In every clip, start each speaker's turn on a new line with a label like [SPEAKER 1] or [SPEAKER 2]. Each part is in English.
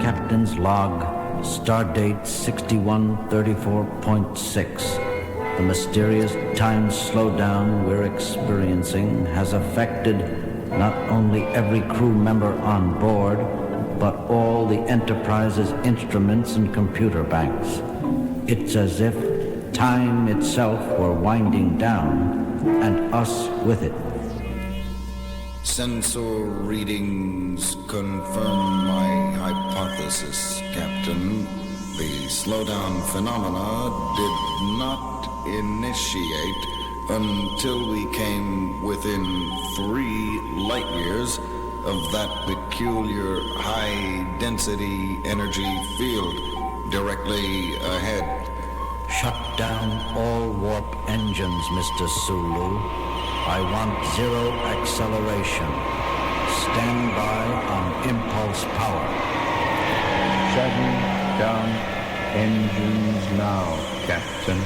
[SPEAKER 1] Captain's log, stardate 6134.6. The mysterious time slowdown we're experiencing has affected not only every crew member on board, but all the Enterprise's instruments and computer banks. It's as if time itself were winding down, and us with it.
[SPEAKER 2] Sensor readings confirm my hypothesis, Captain. The slowdown phenomena did not initiate until we came within 3 light years of that peculiar high-density energy field directly ahead.
[SPEAKER 1] Shut down all warp engines, Mr. Sulu. I want 0 acceleration. Stand by on impulse power.
[SPEAKER 3] Shutting down engines now, Captain.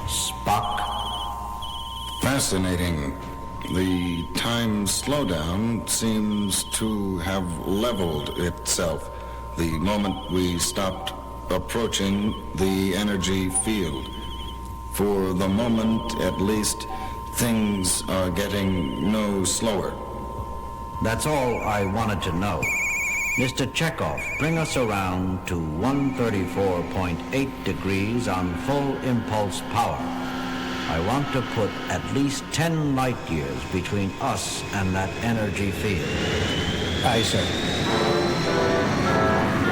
[SPEAKER 1] Spock.
[SPEAKER 2] Fascinating. The time slowdown seems to have leveled itself the moment we stopped approaching the energy field. For the moment, at least, things are getting no slower.
[SPEAKER 1] That's all I wanted to know. Mr. Chekhov, bring us around to 134.8 degrees on full impulse power. I want to put at least 10 light years between us and that energy field.
[SPEAKER 3] Aye, sir.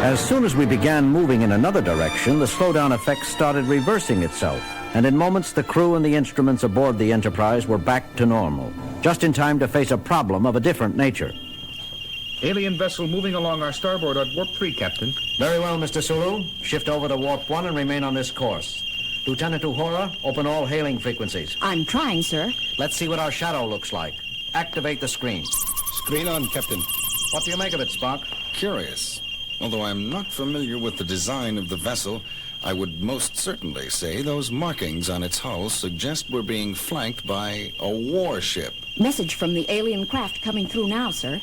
[SPEAKER 1] As soon as we began moving in another direction, the slowdown effect started reversing itself, and in moments the crew and the instruments aboard the Enterprise were back to normal, just in time to face a problem of a different nature.
[SPEAKER 4] Alien vessel moving along our starboard at warp 3, Captain.
[SPEAKER 1] Very well, Mr. Sulu. Shift over to warp 1 and remain on this course. Lieutenant Uhura, open all hailing frequencies.
[SPEAKER 5] I'm trying, sir.
[SPEAKER 1] Let's see what our shadow looks like. Activate the screen.
[SPEAKER 3] Screen on, Captain.
[SPEAKER 1] What do you make of it, Spock?
[SPEAKER 2] Curious. Although I'm not familiar with the design of the vessel, I would most certainly say those markings on its hull suggest we're being flanked by a warship.
[SPEAKER 5] Message from the alien craft coming through now, sir.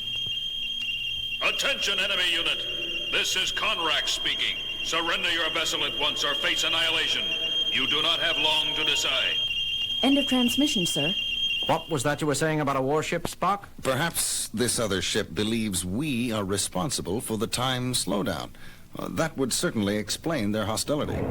[SPEAKER 6] Attention, enemy unit. This is Conrack speaking. Surrender your vessel at once or face annihilation. You do not have long to decide.
[SPEAKER 5] End of transmission, sir.
[SPEAKER 1] What was that you were saying about a warship, Spock?
[SPEAKER 2] Perhaps this other ship believes we are responsible for the time slowdown. That would certainly explain their hostility.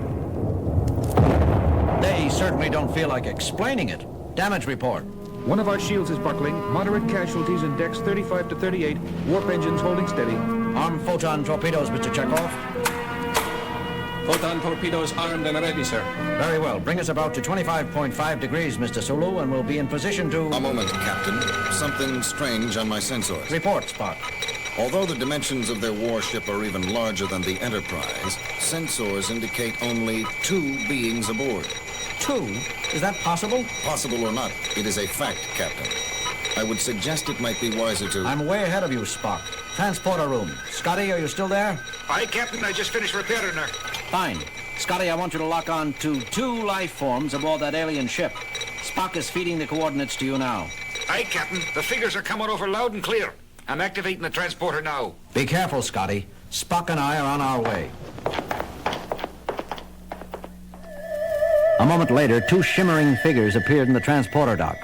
[SPEAKER 1] They certainly don't feel like explaining it. Damage report.
[SPEAKER 4] One of our shields is buckling. Moderate casualties in decks 35 to 38. Warp engines holding steady.
[SPEAKER 1] Armed photon torpedoes, Mr. Chekhov.
[SPEAKER 3] Photon torpedoes armed and ready, sir.
[SPEAKER 1] Very well. Bring us about to 25.5 degrees, Mr. Sulu, and we'll be in position to...
[SPEAKER 2] A moment, Captain. Something strange on my sensors.
[SPEAKER 1] Report, Spock.
[SPEAKER 2] Although the dimensions of their warship are even larger than the Enterprise, sensors indicate only 2 beings aboard.
[SPEAKER 1] 2? Is that possible?
[SPEAKER 2] Possible or not, it is a fact, Captain. I would suggest it might be wiser to...
[SPEAKER 1] I'm way ahead of you, Spock. Transporter room. Scotty, are you still there?
[SPEAKER 7] Aye, Captain. I just finished repairing her.
[SPEAKER 1] Fine. Scotty, I want you to lock on to 2 life forms aboard that alien ship. Spock is feeding the coordinates to you now.
[SPEAKER 7] Aye, Captain. The figures are coming over loud and clear. I'm activating the transporter now.
[SPEAKER 1] Be careful, Scotty. Spock and I are on our way. A moment later, 2 shimmering figures appeared in the transporter dock.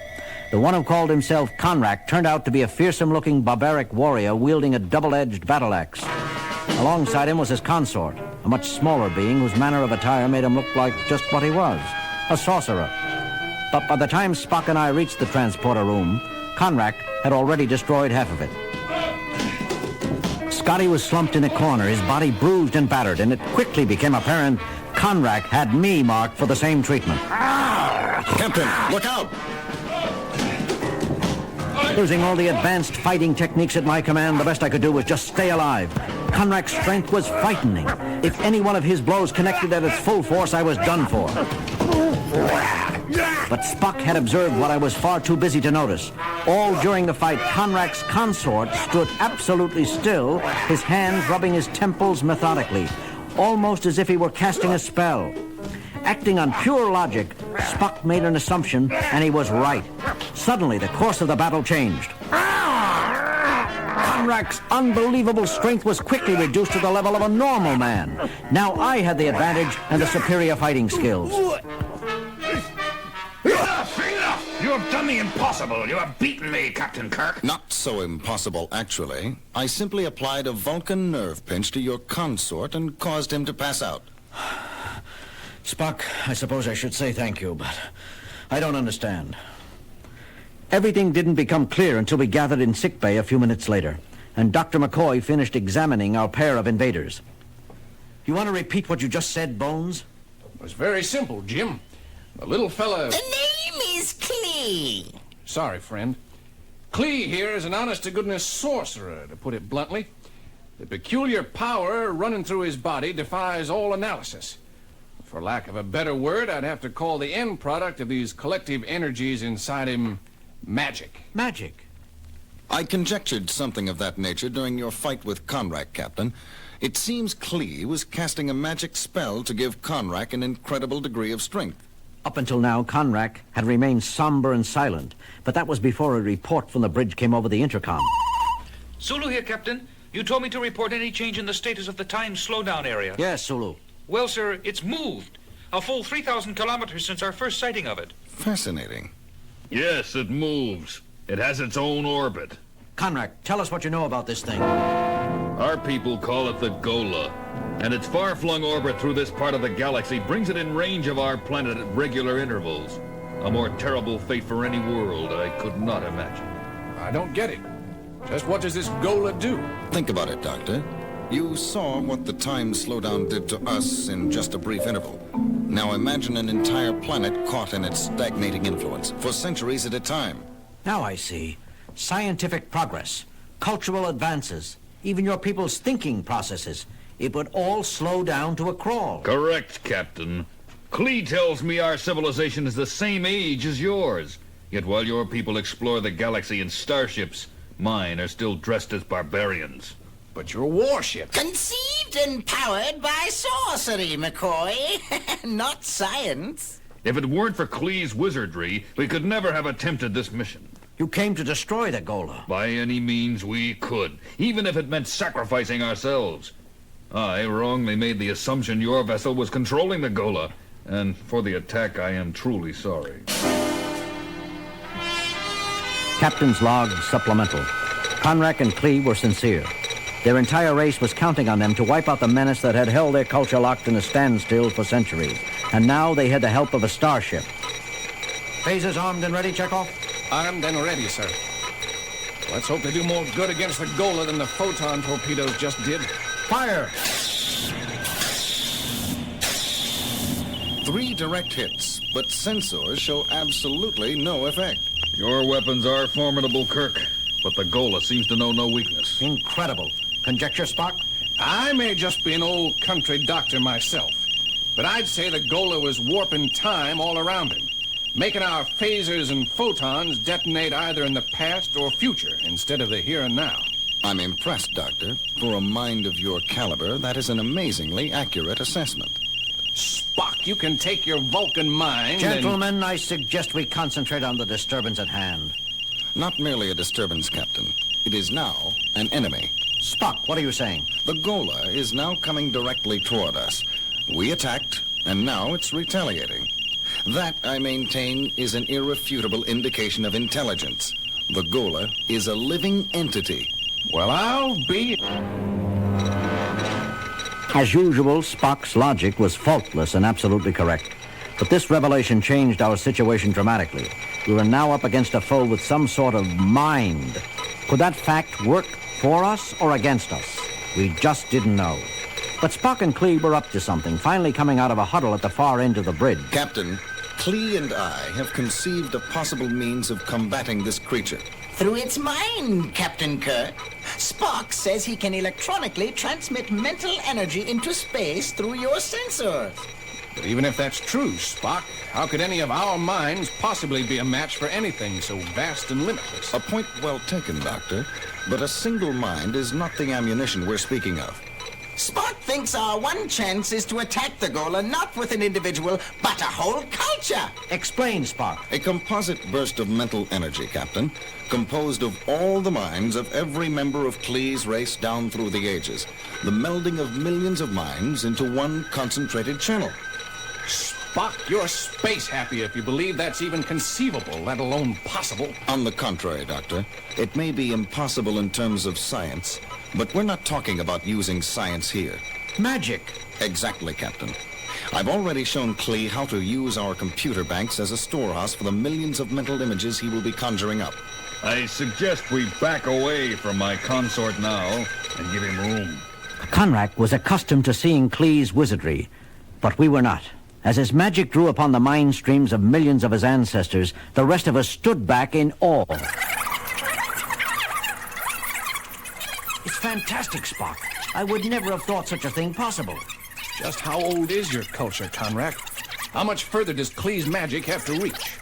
[SPEAKER 1] The one who called himself Conrack turned out to be a fearsome-looking barbaric warrior wielding a double-edged battle axe. Alongside him was his consort, a much smaller being whose manner of attire made him look like just what he was, a sorcerer. But by the time Spock and I reached the transporter room, Conrack had already destroyed half of it. Scotty was slumped in a corner, his body bruised and battered, and it quickly became apparent Conrack had me marked for the same treatment.
[SPEAKER 2] Captain, look out!
[SPEAKER 1] Using all the advanced fighting techniques at my command, the best I could do was just stay alive. Conrack's strength was frightening. If any one of his blows connected at its full force, I was done for. But Spock had observed what I was far too busy to notice. All during the fight, Conrack's consort stood absolutely still, his hands rubbing his temples methodically, almost as if he were casting a spell. Acting on pure logic, Spock made an assumption, and he was right. Suddenly, the course of the battle changed. Conrack's unbelievable strength was quickly reduced to the level of a normal man. Now I had the advantage and the superior fighting skills.
[SPEAKER 7] Enough! You have done the impossible. You have beaten me, Captain Kirk.
[SPEAKER 2] Not so impossible, actually. I simply applied a Vulcan nerve pinch to your consort and caused him to pass out.
[SPEAKER 1] Spock, I suppose I should say thank you, but I don't understand. Everything didn't become clear until we gathered in sickbay a few minutes later, and Dr. McCoy finished examining our pair of invaders. You want to repeat what you just said, Bones?
[SPEAKER 3] It was very simple, Jim. The little fella...
[SPEAKER 8] The name is Klee.
[SPEAKER 3] Sorry, friend. Klee here is an honest-to-goodness sorcerer, to put it bluntly. The peculiar power running through his body defies all analysis. For lack of a better word, I'd have to call the end product of these collective energies inside him magic.
[SPEAKER 1] Magic?
[SPEAKER 2] I conjectured something of that nature during your fight with Conrack, Captain. It seems Klee was casting a magic spell to give Conrack an incredible degree of strength.
[SPEAKER 1] Up until now, Conrack had remained somber and silent, but that was before a report from the bridge came over the intercom.
[SPEAKER 9] Sulu here, Captain. You told me to report any change in the status of the time slowdown area.
[SPEAKER 1] Yes, Sulu.
[SPEAKER 9] Well, sir, it's moved. A full 3,000 kilometers since our first sighting of it.
[SPEAKER 2] Fascinating.
[SPEAKER 6] Yes, it moves. It has its own orbit.
[SPEAKER 1] Conrack, tell us what you know about this thing.
[SPEAKER 6] Our people call it the Gola, and its far-flung orbit through this part of the galaxy brings it in range of our planet at regular intervals. A more terrible fate for any world I could not imagine.
[SPEAKER 3] I don't get it. Just what does this Gola do?
[SPEAKER 2] Think about it, Doctor. You saw what the time slowdown did to us in just a brief interval. Now imagine an entire planet caught in its stagnating influence for centuries at a time.
[SPEAKER 1] Now I see. Scientific progress, cultural advances, even your people's thinking processes. It would all slow down to a crawl.
[SPEAKER 6] Correct, Captain. Klee tells me our civilization is the same age as yours. Yet while your people explore the galaxy in starships, mine are still dressed as barbarians.
[SPEAKER 3] But your warship.
[SPEAKER 8] Conceived and powered by sorcery, McCoy. Not science.
[SPEAKER 6] If it weren't for Klee's wizardry, we could never have attempted this mission.
[SPEAKER 1] You came to destroy the Gola.
[SPEAKER 6] By any means we could, even if it meant sacrificing ourselves. I wrongly made the assumption your vessel was controlling the Gola, and for the attack I am truly sorry.
[SPEAKER 1] Captain's log supplemental. Conrack and Klee were sincere. Their entire race was counting on them to wipe out the menace that had held their culture locked in a standstill for centuries. And now they had the help of a starship. Phasers armed and ready, Chekhov?
[SPEAKER 3] Armed and ready, sir. Let's hope they do more good against the Gola than the photon torpedoes just did.
[SPEAKER 1] Fire!
[SPEAKER 2] 3 direct hits, but sensors show absolutely no effect.
[SPEAKER 6] Your weapons are formidable, Kirk, but the Gola seems to know no weakness.
[SPEAKER 1] Incredible. Conjecture, Spock?
[SPEAKER 3] I may just be an old country doctor myself, but I'd say the Gola was warping time all around him, making our phasers and photons detonate either in the past or future instead of the here and now.
[SPEAKER 2] I'm impressed, Doctor. For a mind of your caliber, that is an amazingly accurate assessment.
[SPEAKER 3] Spock, you can take your Vulcan mind
[SPEAKER 1] Gentlemen, I suggest we concentrate on the disturbance at hand.
[SPEAKER 2] Not merely a disturbance, Captain. It is now an enemy.
[SPEAKER 1] Spock, what are you saying?
[SPEAKER 2] The Gola is now coming directly toward us. We attacked, and now it's retaliating. That, I maintain, is an irrefutable indication of intelligence. The Gola is a living entity.
[SPEAKER 3] Well, I'll be...
[SPEAKER 1] As usual, Spock's logic was faultless and absolutely correct. But this revelation changed our situation dramatically. We were now up against a foe with some sort of mind. Could that fact work for us or against us? We just didn't know. But Spock and Klee were up to something, finally coming out of a huddle at the far end of the bridge.
[SPEAKER 2] Captain, Klee and I have conceived a possible means of combating this creature.
[SPEAKER 8] Through its mind, Captain Kirk. Spock says he can electronically transmit mental energy into space through your sensors.
[SPEAKER 3] But even if that's true, Spock, how could any of our minds possibly be a match for anything so vast and limitless?
[SPEAKER 2] A point well taken, Doctor. But a single mind is not the ammunition we're speaking of.
[SPEAKER 8] Spock thinks our one chance is to attack the Gola not with an individual, but a whole culture.
[SPEAKER 1] Explain, Spock.
[SPEAKER 2] A composite burst of mental energy, Captain, composed of all the minds of every member of Klee's race down through the ages. The melding of millions of minds into one concentrated channel.
[SPEAKER 3] Spock, you're space happy if you believe that's even conceivable, let alone possible.
[SPEAKER 2] On the contrary, Doctor, it may be impossible in terms of science, but we're not talking about using science here.
[SPEAKER 1] Magic.
[SPEAKER 2] Exactly, Captain. I've already shown Klee how to use our computer banks as a storehouse for the millions of mental images he will be conjuring up.
[SPEAKER 6] I suggest we back away from my consort now and give him room.
[SPEAKER 1] Conrack was accustomed to seeing Klee's wizardry, but we were not. As his magic drew upon the mind streams of millions of his ancestors, the rest of us stood back in awe. It's fantastic, Spock. I would never have thought such a thing possible.
[SPEAKER 3] Just how old is your culture, Conrack? How much further does Klee's magic have to reach?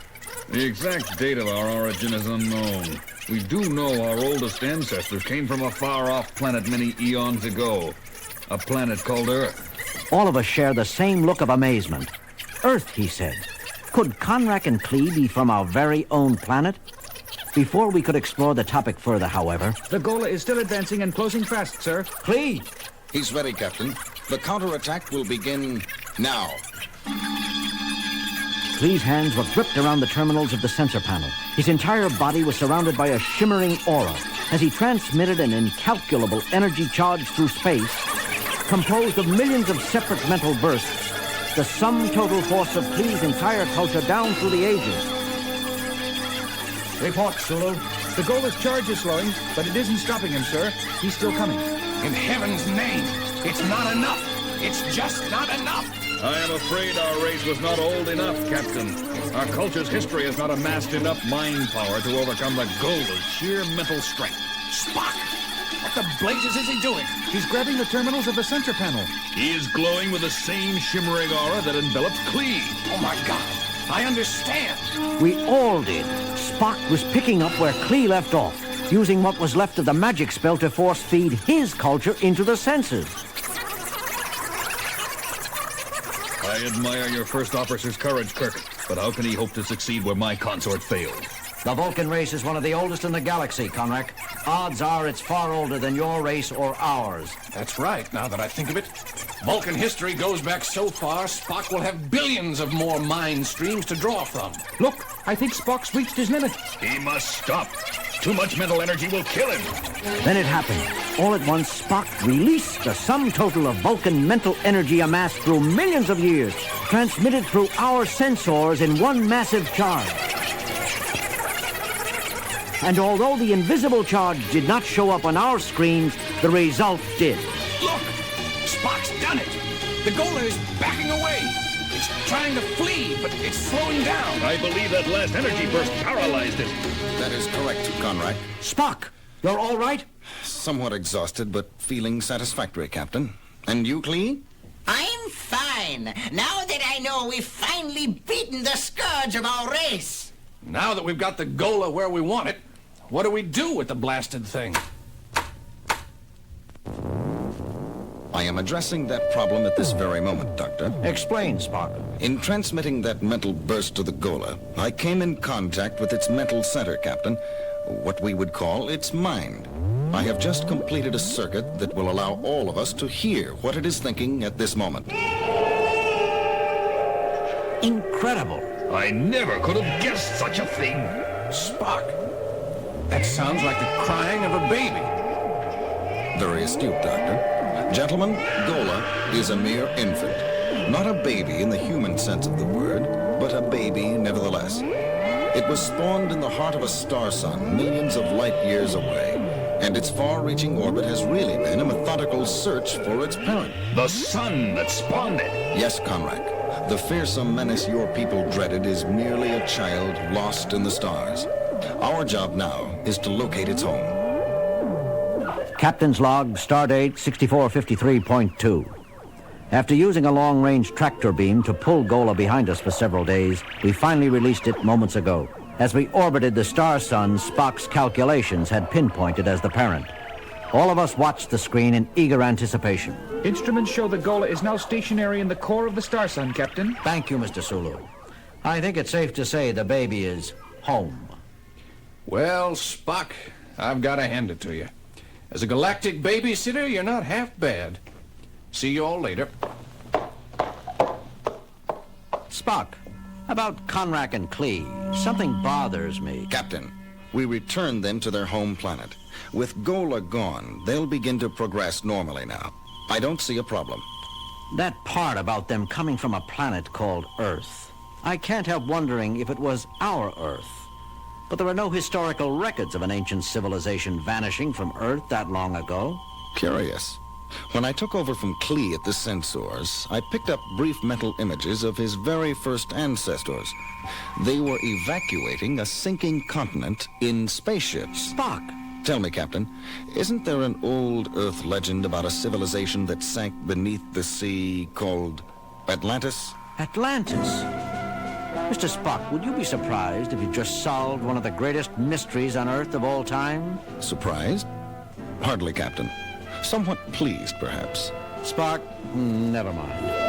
[SPEAKER 6] The exact date of our origin is unknown. We do know our oldest ancestors came from a far-off planet many eons ago. A planet called Earth.
[SPEAKER 1] All of us share the same look of amazement. Earth, he said. Could Conrack and Klee be from our very own planet? Before we could explore the topic further, however...
[SPEAKER 4] The Gola is still advancing and closing fast, sir.
[SPEAKER 1] Klee!
[SPEAKER 2] He's ready, Captain. The counterattack will begin now.
[SPEAKER 1] Klee's hands were gripped around the terminals of the sensor panel. His entire body was surrounded by a shimmering aura as he transmitted an incalculable energy charge through space, composed of millions of separate mental bursts, the sum total force of Klee's entire culture down through the ages.
[SPEAKER 4] Report, Sulu. The Gola's charge is slowing, but it isn't stopping him, sir. He's still coming.
[SPEAKER 3] In heaven's name, it's not enough. It's just not enough.
[SPEAKER 6] I am afraid our race was not old enough, Captain. Our culture's history has not amassed enough mind power to overcome the Gola's sheer mental strength.
[SPEAKER 3] Spock! What the blazes is he doing?
[SPEAKER 4] He's grabbing the terminals of the sensor panel.
[SPEAKER 6] He is glowing with the same shimmering aura that envelops Klee.
[SPEAKER 3] Oh, my God. I understand.
[SPEAKER 1] We all did. Spock was picking up where Klee left off, using what was left of the magic spell to force feed his culture into the senses.
[SPEAKER 6] I admire your first officer's courage, Kirk, but how can he hope to succeed where my consort failed?
[SPEAKER 1] The Vulcan race is one of the oldest in the galaxy, Conrack. Odds are it's far older than your race or ours.
[SPEAKER 3] That's right, now that I think of it. Vulcan history goes back so far, Spock will have billions of more mind streams to draw from.
[SPEAKER 4] Look, I think Spock's reached his limit.
[SPEAKER 6] He must stop. Too much mental energy will kill him.
[SPEAKER 1] Then it happened. All at once, Spock released the sum total of Vulcan mental energy amassed through millions of years, transmitted through our sensors in one massive charge. And although the invisible charge did not show up on our screens, the result did.
[SPEAKER 3] Look! Spock's done it! The Gola is backing away! It's trying to flee, but it's slowing down!
[SPEAKER 6] I believe that last energy burst paralyzed it.
[SPEAKER 2] That is correct, Conrack.
[SPEAKER 1] Spock, you're all right?
[SPEAKER 2] Somewhat exhausted, but feeling satisfactory, Captain. And you, Klee?
[SPEAKER 8] I'm fine. Now that I know we've finally beaten the scourge of our race.
[SPEAKER 3] Now that we've got the Gola where we want it, what do we do with the blasted thing?
[SPEAKER 2] I am addressing that problem at this very moment, Doctor.
[SPEAKER 1] Explain, Spock.
[SPEAKER 2] In transmitting that mental burst to the Gola, I came in contact with its mental center, Captain. What we would call its mind. I have just completed a circuit that will allow all of us to hear what it is thinking at this moment.
[SPEAKER 1] Incredible.
[SPEAKER 6] I never could have guessed such a thing.
[SPEAKER 3] Spock, that sounds like the crying of a baby.
[SPEAKER 2] Very astute, Doctor. Gentlemen, Gola is a mere infant. Not a baby in the human sense of the word, but a baby nevertheless. It was spawned in the heart of a star sun millions of light years away, and its far-reaching orbit has really been a methodical search for its parent.
[SPEAKER 6] The sun that spawned it.
[SPEAKER 2] Yes, Conrack. The fearsome menace your people dreaded is merely a child lost in the stars. Our job now is to locate its home.
[SPEAKER 1] Captain's log, stardate 6453.2. After using a long-range tractor beam to pull Gola behind us for several days, we finally released it moments ago. As we orbited the star sun, Spock's calculations had pinpointed as the parent. All of us watched the screen in eager anticipation.
[SPEAKER 4] Instruments show the Gola is now stationary in the core of the star sun, Captain.
[SPEAKER 1] Thank you, Mr. Sulu. I think it's safe to say the baby is home.
[SPEAKER 3] Well, Spock, I've got to hand it to you. As a galactic babysitter, you're not half bad. See you all later.
[SPEAKER 1] Spock, about Conrack and Klee, something bothers me.
[SPEAKER 2] Captain, we returned them to their home planet. With Gola gone, they'll begin to progress normally now. I don't see a problem.
[SPEAKER 1] That part about them coming from a planet called Earth, I can't help wondering if it was our Earth. But there are no historical records of an ancient civilization vanishing from Earth that long ago.
[SPEAKER 2] Curious. When I took over from Klee at the sensors, I picked up brief mental images of his very first ancestors. They were evacuating a sinking continent in spaceships.
[SPEAKER 1] Spock!
[SPEAKER 2] Tell me, Captain, isn't there an old Earth legend about a civilization that sank beneath the sea called Atlantis?
[SPEAKER 1] Atlantis? Mr. Spock, would you be surprised if you just solved one of the greatest mysteries on Earth of all time?
[SPEAKER 2] Surprised? Hardly, Captain. Somewhat pleased, perhaps.
[SPEAKER 1] Spock, never mind.